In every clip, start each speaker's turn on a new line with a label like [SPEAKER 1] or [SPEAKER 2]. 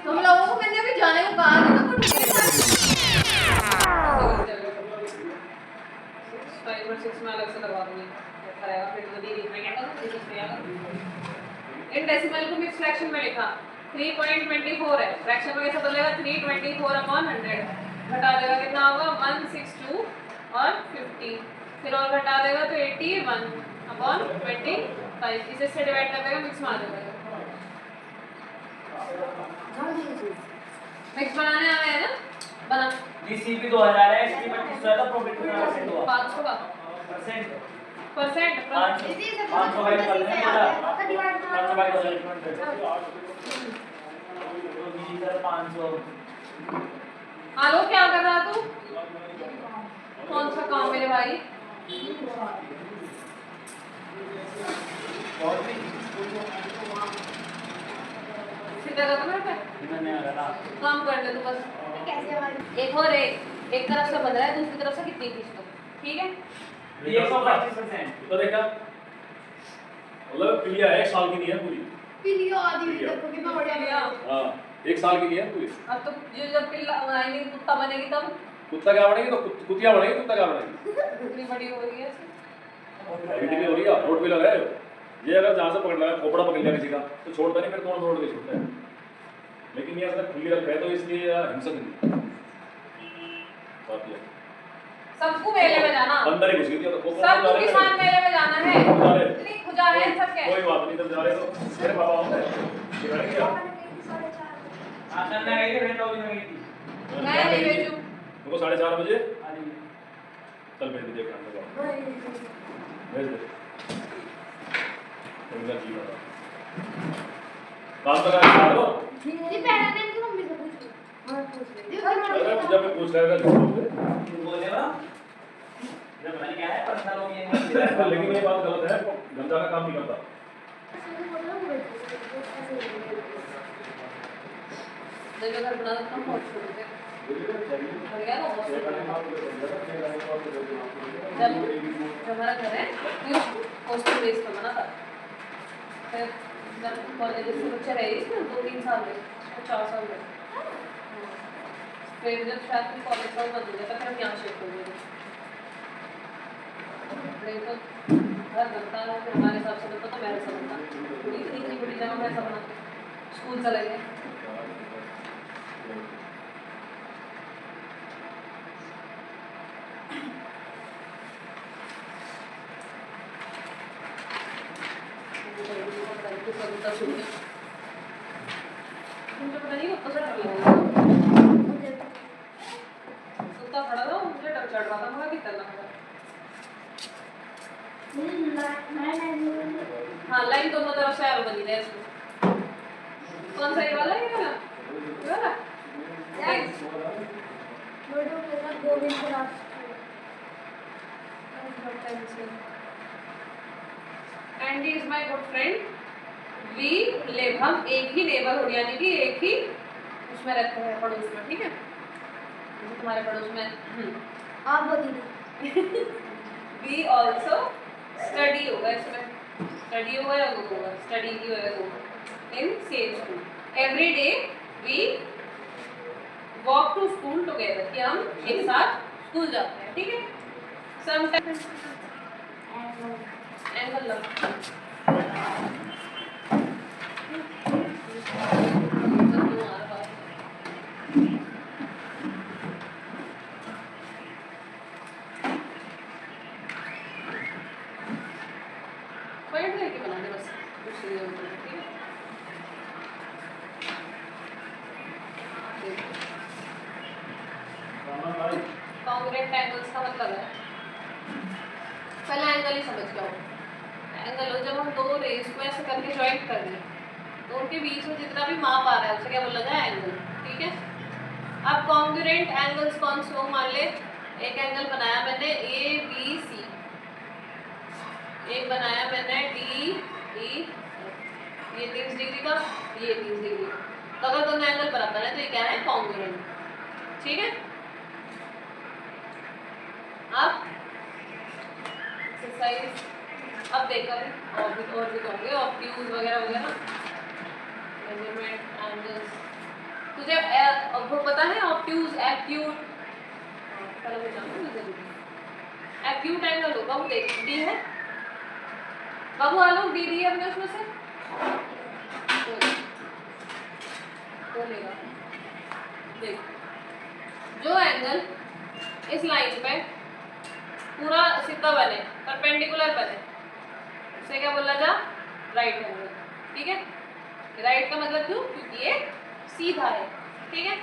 [SPEAKER 1] तुम लोगों को मैंने अभी जाने को कहा था तो कुछ 5 और 6 में अलग से करवा दूंगी अच्छा रहेगा फिर जल्दी लिखना क्या था इस पे यार इन डेसिमल को मिक्स फ्रैक्शन में लिखा 3.24 है फ्रैक्शन में कैसे बदलेगा 324 अपॉन 100 घटा देगा कितना होगा 162 और 50 फिर और घटा देगा तो 81 अपॉन 25 इसे से डिवाइड कर देगा मिक्स में आ जाएगा मिक्स बनाने आ रहे हैं ना बना
[SPEAKER 2] जीसीपी 2000 है एसटी 2500 है तो प्रॉफिट कितना परसेंट हुआ
[SPEAKER 1] 500 का
[SPEAKER 2] परसेंट
[SPEAKER 1] परसेंट
[SPEAKER 2] 500 बाई कर लें पूरा 500 बाई 100 तो जी सर 500
[SPEAKER 1] आलो क्या कर रहा तू कौन सा काम मेरे भाई सीधा कर मेरे पे
[SPEAKER 2] नहीं आ रहा
[SPEAKER 1] काम कर ले तू बस एक और एक तरफ से बन रहा है दूसरी तरफ से कितनी खींच दो ठीक है
[SPEAKER 2] 125%
[SPEAKER 3] तो देखा मतलब पिलिया है 1 साल की नहीं है पूरी
[SPEAKER 1] पिलियो आदि तक को कितना बढ़िया लिया
[SPEAKER 3] हाँ 1 साल की नहीं है पूरी
[SPEAKER 1] अब तो ये जब पिल्ला बनाएंगे कुत्ता बनेगी तब
[SPEAKER 3] कुत्ता क्या बनेगी तो कुतिया बनेगी कुत्ता क्या बनेगी
[SPEAKER 1] इतनी बड़ी हो गई है
[SPEAKER 3] अभी भी हो रही है रोड पे लगा है ये अगर जहाँ से पकड़ लगा खोपड़ा पकड़ लिया किसी का तो छोड़ता नहीं फिर तोड़ के छोड़ता है लेकिन ये अगर खुली रखा है तो इसलिए हिंसक नहीं बात ये
[SPEAKER 1] सबको मेले में जाना
[SPEAKER 3] अंदर ही घुस गई थी तो खोपड़ा
[SPEAKER 1] सबको किसान मेले में जाना है इतनी खुजा है सब के
[SPEAKER 3] कोई बात नहीं तब जा रहे तो मेरे पापा होते हैं दिखाएंगे क्या
[SPEAKER 2] आसन ना गई फिर तो भी नहीं गई
[SPEAKER 1] मैं नहीं भेजू
[SPEAKER 3] तुमको 4:30 बजे चल भेज दीजिए खाने का भेज दे तुमका जी बड़ा बात लगा दो
[SPEAKER 4] जी पहला दिन की मम्मी से पूछ और पूछ ले
[SPEAKER 3] अरे जब मैं पूछ रहा था
[SPEAKER 2] बोले ना जब मैंने क्या है पर्सनल हो गया
[SPEAKER 3] लेकिन ये बात गलत है गंजा का काम नहीं करता
[SPEAKER 1] जब घर बना देता हूं बहुत छोड़ दे और क्या ना जब हमारा घर है फिर हॉस्टल बेस पर बना था फिर जब कॉलेज से बच्चे रहे इसमें 2-3 साल में 4 साल में फिर जब शायद फिर कॉलेज का बंद हो गया था फिर हम यहाँ शिफ्ट हो गए नहीं तो घर बनता है फिर हमारे हिसाब से बनता तो मेरे हिसाब बनता इतनी बड़ी जगह में ऐसा बना स्कूल चले गए मुझे पता नहीं कब से डर लगा सुता खड़ा था मुझे डर चढ़ रहा था मगर कितना लगा हाँ लाइन दोनों तरफ से आरो बनी है इसमें कौन सा ये वाला है ये वाला Andy is my good friend we live हम एक ही नेबरहुड यानी कि एक ही उसमें रहते हैं पड़ोस में ठीक है जैसे तुम्हारे पड़ोस में
[SPEAKER 4] आप बोलिए
[SPEAKER 1] वी आल्सो स्टडी होगा इसमें स्टडी होगा या गो होगा स्टडी की होगा go in same school every day we walk to school together कि हम एक साथ स्कूल जाते हैं ठीक है समटाइम्स एंगल पॉइंट लेके बना दे बस कुछ नहीं होता ठीक है कॉन्ग्रेंट एंगल्स का मतलब है पहला एंगल ही समझ जाओ एंगल हो जब हम दो रेस को ऐसे करके ज्वाइंट कर दें तो उनके बीच में जितना भी माप आ रहा है उसे क्या बोला जाए एंगल ठीक है अब कॉन्ग्रुएंट एंगल्स कौन से हो मान ले एक एंगल बनाया मैंने ए बी सी एक बनाया मैंने डी ई ये 30 डिग्री का ये 30 डिग्री तो अगर दोनों एंगल बराबर है तो ये क्या है कॉन्ग्रुएंट ठीक है अब एक्सरसाइज अब देखा और भी कहूँगे ऑब्ट्यूज वगैरह वगैरह मेजरमेंट एंगल्स मुझे वो पता है ऑब्ट्यूज एक्यूट एक्यूट एंगल होगा वो देख डी है बाबू आलोक डी डी है अपने उसमें से तो लेगा देख जो एंगल इस लाइन पे पूरा सीधा बने परपेंडिकुलर बने उसे क्या बोला जा राइट एंगल ठीक है राइट का मतलब क्यों क्योंकि ये सीधा है ठीक है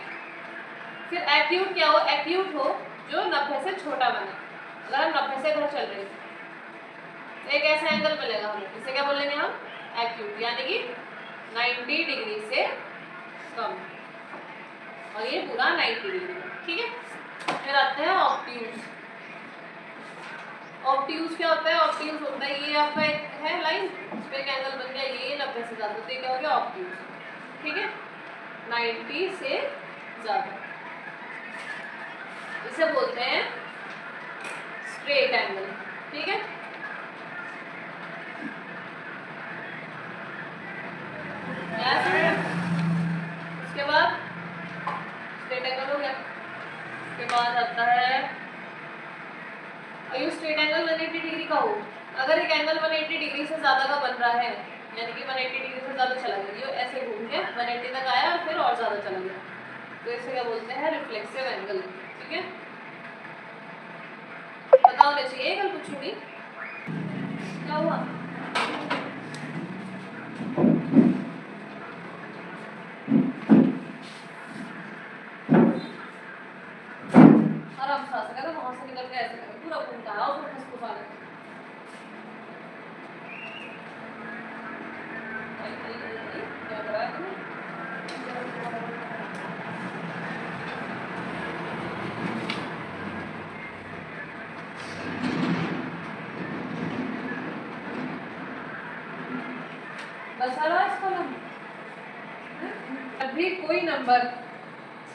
[SPEAKER 1] फिर एक्यूट क्या हो एक्यूट हो जो 90 से छोटा बने अगर हम 90 से इधर चल रहे हैं एक ऐसा एंगल मिलेगा हमें इसे क्या बोलेंगे हम एक्यूट यानी कि 90 डिग्री से कम और ये पूरा 90 डिग्री ठीक है फिर आते हैं ऑब्ट्यूज ऑब्ट्यूज क्या होता है ऑब्ट्यूज होता है ये आपका एक है लाइन इस पे एक एंगल बन गया ये 90 से ज़्यादा तो ये क्या हो गया ऑब्ट्यूज ठीक है 90 से ज़्यादा इसे बोलते हैं स्ट्रेट एंगल ठीक है उसके बाद स्ट्रेट एंगल हो गया उसके बाद आता है ये स्ट्रेट एंगल 180 डिग्री का हो अगर एक एंगल 180 डिग्री से ज़्यादा का बन रहा है यानी कि 180 डिग्री से ज़्यादा चला गया ये ऐसे घूम के 180 तक आया और फिर और ज़्यादा चला गया तो इसे क्या बोलते हैं रिफ्लेक्सिव एंगल ठीक है पता होना चाहिए कल कुछ भी क्या हुआ आराम से आ सके तो वहां से निकल के ऐसे करें पूरा घूमता है और फिर फुसफुसा लेते क्या कर रहा है तू बस आ रहा है इसका नाम जब भी कोई नंबर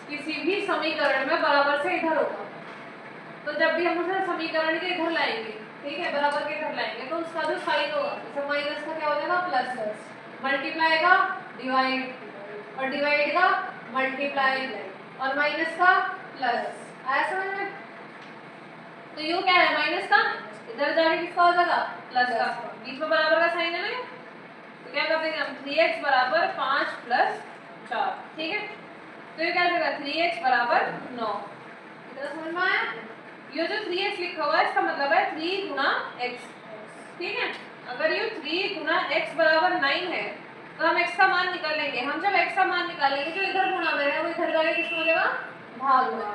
[SPEAKER 1] किसी भी समीकरण में बराबर से इधर होगा तो जब भी हम उसे समीकरण के इधर लाएंगे ठीक है बराबर के इधर लाएंगे तो उसका जो साइन होगा जैसे माइनस का क्या हो जाएगा प्लस मल्टीप्लाई का डिवाइड और डिवाइड का मल्टीप्लाई और माइनस का प्लस आया समझ में तो यू क्या है माइनस का इधर जाके किसका हो जाएगा प्लस का बीच में बराबर का साइन है ना तो क्या कर देंगे हम 3x बराबर 5 प्लस 4 ठीक है तो ये क्या जाएगा 3x बराबर 9 इतना समझ में आया ये जो 3x लिखा हुआ है इसका मतलब है 3 गुना x ठीक है अगर ये 3 गुना x बराबर 9 है तो हम x का मान निकाल लेंगे हम जब x का मान निकालेंगे जो इधर गुना में है वो इधर जाके किसमें हो जाएगा भाग में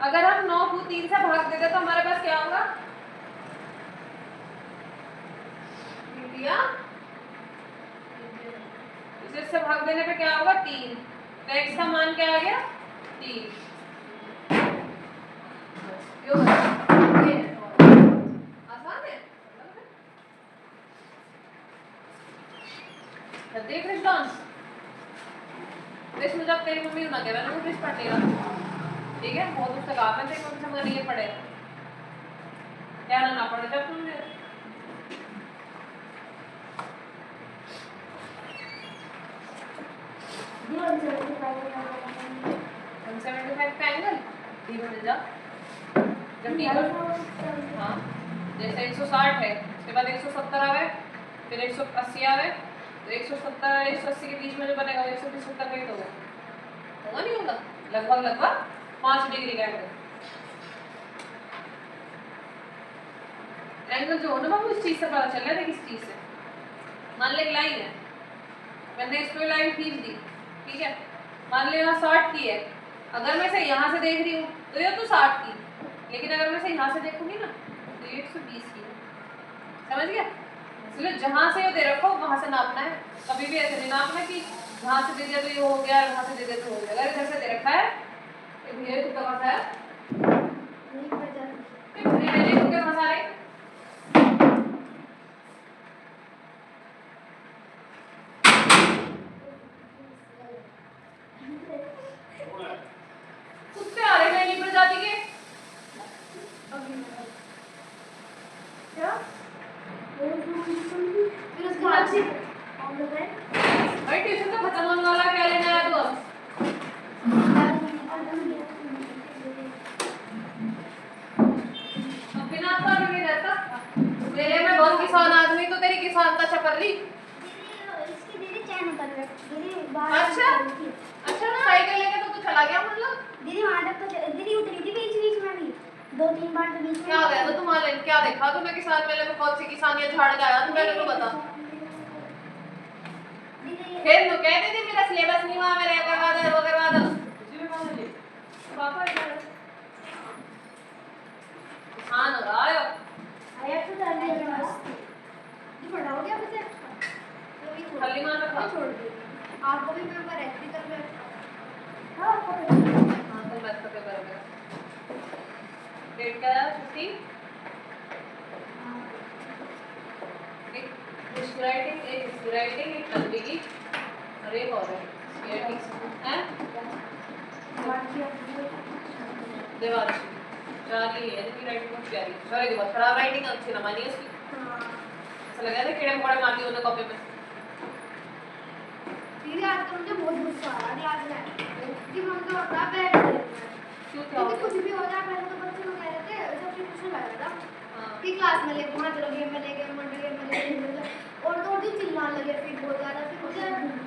[SPEAKER 1] अगर हम 9 को 3 से भाग देते तो हमारे पास क्या होगा इंडिया इससे भाग देने पे क्या होगा 3 तो x का मान क्या आ गया 3 आसान है देख रिश्तों इसमें जब तेरी मम्मी ना कह रहा ना पढ़ने का ठीक है बहुत उससे कहा मैं तेरी मम्मी से मगर नहीं पढ़े क्या ना पढ़े जब तुमने 175 का एंगल डी बन जा जब डी हाँ जैसे 160 है उसके बाद 170 आवे फिर 180 आवे तो 170 180 के बीच में जो बनेगा 175 का ही तो होगा नहीं होगा लगभग 5 डिग्री का एंगल जो हो ना बाबू इस चीज से पता चल रहा है किस चीज से मान ले एक लाइन है मैंने इस पे लाइन खींच दी ठीक है मान लो यहाँ 60 की है अगर मैं इसे यहाँ से देख रही हूँ तो ये तो 60 की लेकिन अगर मैं इसे यहाँ से देखूंगी ना तो ये 120 की है समझ गया इसलिए जहाँ से ये दे रखो वहाँ से नापना है कभी भी ऐसे नहीं नापना कि यहाँ से दे दिया तो ये हो गया यहाँ से दे दिया तो हो गया अगर इधर से दे रखा है तो भैया कितना फंसा है क्या फंसा रहे कुत्ते आ रहे हैं प्रजाति के क्या फिर उसके बाद से भाई ट्यूशन तो खत्म होने वाला क्या लेना है तो दी
[SPEAKER 4] इसकी दीदी चैन उतर गई दीदी बाहर
[SPEAKER 1] अच्छा अच्छा साइकिल लेके तो तू चला गया मतलब
[SPEAKER 4] दीदी वहां तक तो दीदी उतरी थी बीच बीच में भी 2-3 बार तो बीच में
[SPEAKER 1] क्या हो गया तो तुम्हारे क्या देखा तूने किसान मेले में कौन सी किसान ये झाड़ गया तू मेरे को बता
[SPEAKER 4] दीदी
[SPEAKER 1] फिर तो कहते थे मेरा सिलेबस नहीं हुआ मेरे करवा दे वो करवा दो कुछ भी करवा दे पापा इधर किसान हो रहा है
[SPEAKER 4] आया तो कर दिया मस्त ये बड़ा हो गया मुझे तो भी
[SPEAKER 1] खाली मान रखा
[SPEAKER 4] छोड़ दी आपको भी मैं प्रैक्टिकल में हां पकड़
[SPEAKER 1] हाँ तो मैथ का पेपर है डेट क्या है 15 राइटिंग एक तन्वी की और एक और है ये ठीक है देवांशी चार्ली है इसकी राइटिंग बहुत प्यारी सॉरी बहुत खराब राइटिंग अच्छी ना मानी उसकी ऐसा लगा था कीड़े मकोड़े मारती होने कॉपी में
[SPEAKER 4] दीदी आज तो मुझे बहुत गुस्सा आ रहा है आज मैं कि हम तो अपना बैठ गए
[SPEAKER 1] क्यों क्या हो
[SPEAKER 4] क्योंकि कुछ
[SPEAKER 1] गया
[SPEAKER 4] भी हो जाए पहले तो बच्चे लोग कह रहे थे सब कुछ पूछने लग रहा था
[SPEAKER 1] हाँ
[SPEAKER 4] कि क्लास में लेके वहाँ चलो गेम में लेके मंडल गेम में लेके और तो दिन चिल्लाने लगे फिर बहुत ज़्यादा फिर मुझे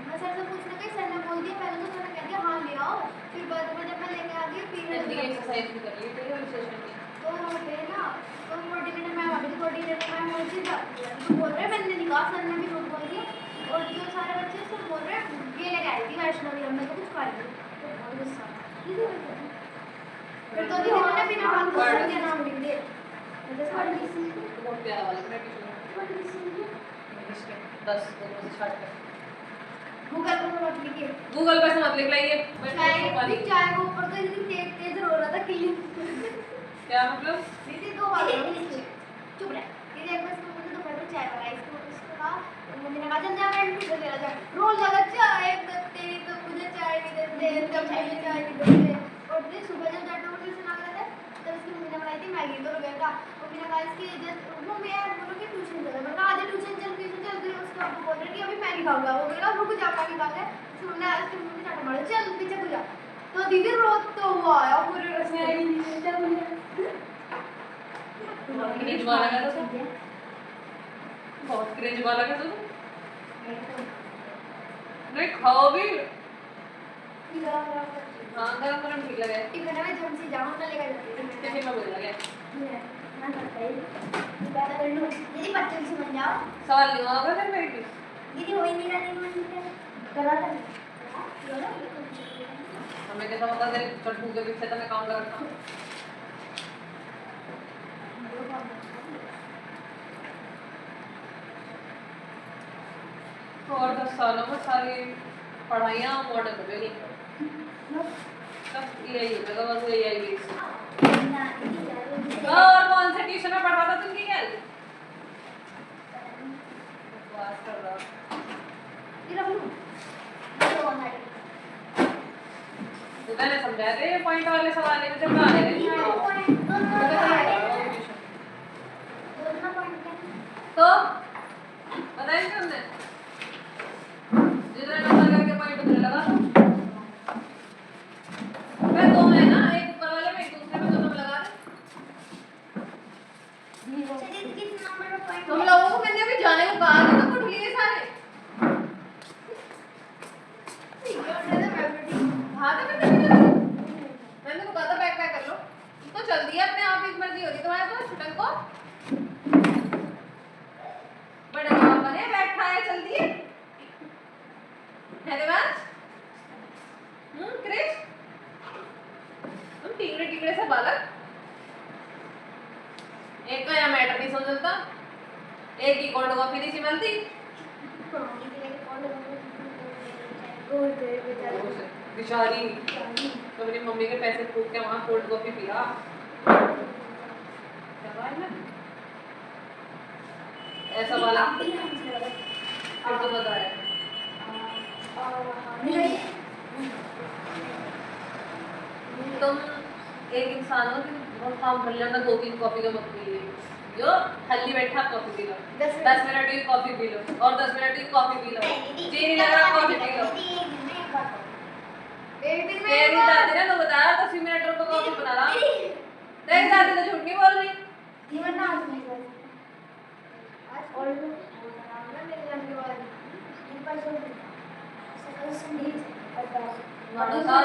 [SPEAKER 4] मैं सर से पूछने गई सर ने बोल दिया पहले तो सर ने कह दिया हाँ ले आओ फिर बाद में जब मैं लेके आ गई फिर
[SPEAKER 1] हिंदी एक्सरसाइज भी कर ली थी सेशन में
[SPEAKER 4] तो वहाँ पे ना तो कोऑर्डिनेटर मैम अभी कोऑर्डिनेटर मैम बोल रही तो बोल रहे मैंने निकाह सर ने भी रोक बोल दिया और जो सारे बच्चे सब बोल रहे ये लेके आई थी वैष्णवी हमने तो कुछ खाई नहीं तो बहुत गुस्सा फिर तो दीदी ने बिना बात कर के नाम लिख दिए मुझे सारी
[SPEAKER 1] बहुत प्यारा वाला प्रैक्टिस इंग्लिश में 10 दोनों से स्टार्ट कर
[SPEAKER 4] गूगल पर मत लिखिए
[SPEAKER 1] गूगल पे से मत लिख लाइए
[SPEAKER 4] चाय चाय के ऊपर तो इतनी तेज तेज रो रहा था क्लियर
[SPEAKER 1] क्या मतलब
[SPEAKER 4] दीदी 2 बार चुप रह दीदी एक बार इसको मुझे दोपहर में चाय बनाई इसको कहा मम्मी ने कहा चल जा मैं भी दे रहा था रोज लगा चाय तेरी तो मुझे चाय नहीं देते जब चाहिए चाय नहीं देते और फिर सुबह जब जाते हुए ट्यूशन आ गया था तब इसकी मम्मी ने बनाई थी मैगी तो गया था मम्मी ने कहा इसकी जस्ट मम्मी यार बोलो कि ट्यूशन चलो मैंने कहा आज ट्यूशन चल फिर उसके आपको बोल रहे कि अभी मैगी खाऊंगा वो मेरा रुक जा मैगी खा के उसकी मम्मी ने इसकी मम्मी चाटा मारा चल पीछे को जा तो दीदी रोज तो हुआ आया पूरे रस्ते
[SPEAKER 1] बहुत क्रेज वाला है तो बहुत क्रेज वाला है तो नहीं खाओ भी हाँ गरम गरम ठीक लगे
[SPEAKER 4] टिफिन में जम से जाऊं ना लेकर जाती हूँ
[SPEAKER 1] टिफिन में बोल लगे
[SPEAKER 4] ना करता है दीदी बच्चे से बन जाओ
[SPEAKER 1] सवाल नहीं होगा फिर मेरे की
[SPEAKER 4] दीदी हो ही नहीं रहा नहीं मन करा था
[SPEAKER 1] हमें कैसा पता तेरे चटू के पीछे तो मैं काम करता हूँ और 10 सालों में सारी पढ़ाइयाँ मॉडर्न हो गई सब यही होगा बस यही और कौन से ट्यूशन में पढ़ा था तुमकी क्या बकवास कर रहा
[SPEAKER 4] ये रख लूं
[SPEAKER 1] तो मैंने समझाया था ये पॉइंट वाले सवाल है जब आ रहे थे तो बताइए तुमने जितने नंबर करके पॉइंट उतरे लगा मैं दो है ना एक ऊपर वाले में एक दूसरे में दोनों में लगा दे तुम लोगों को मैंने अभी जाने को कहा था तो कुछ लिए सारे हाँ तो मैंने तो कहा था बैग पैक कर लो तो चल दिया अपने आप इस मर्जी होती तुम्हारे तो छुटन को बड़े बाप बने बैठा है चल दिए है देवांश क्रिश तुम टिकड़े टिकड़े से बालक एक का या मैटर नहीं समझता एक ही कोल्ड कॉफी नहीं मिलती बेचारी तो अपनी मम्मी के पैसे फूक के वहाँ कोल्ड कॉफी पिया ऐसा वाला फिर तो बताया तुम एक इंसान हो कि बहुत काम कर लिया ना 2-3 कॉफी का मत पी जो खाली बैठा कॉफी पी लो 10 मिनट की कॉफी पी लो और 10 मिनट की कॉफी पी लो चीनी लगा कॉफी पी लो तेरी दादी ने तो बताया 10 मिनट रुको कॉफी बना रहा तेरी दादी तो झूठ नहीं बोल रही
[SPEAKER 4] आज और वो नाम ना मेरे जानने वाले इन पर जो सकल संगीत और
[SPEAKER 1] बता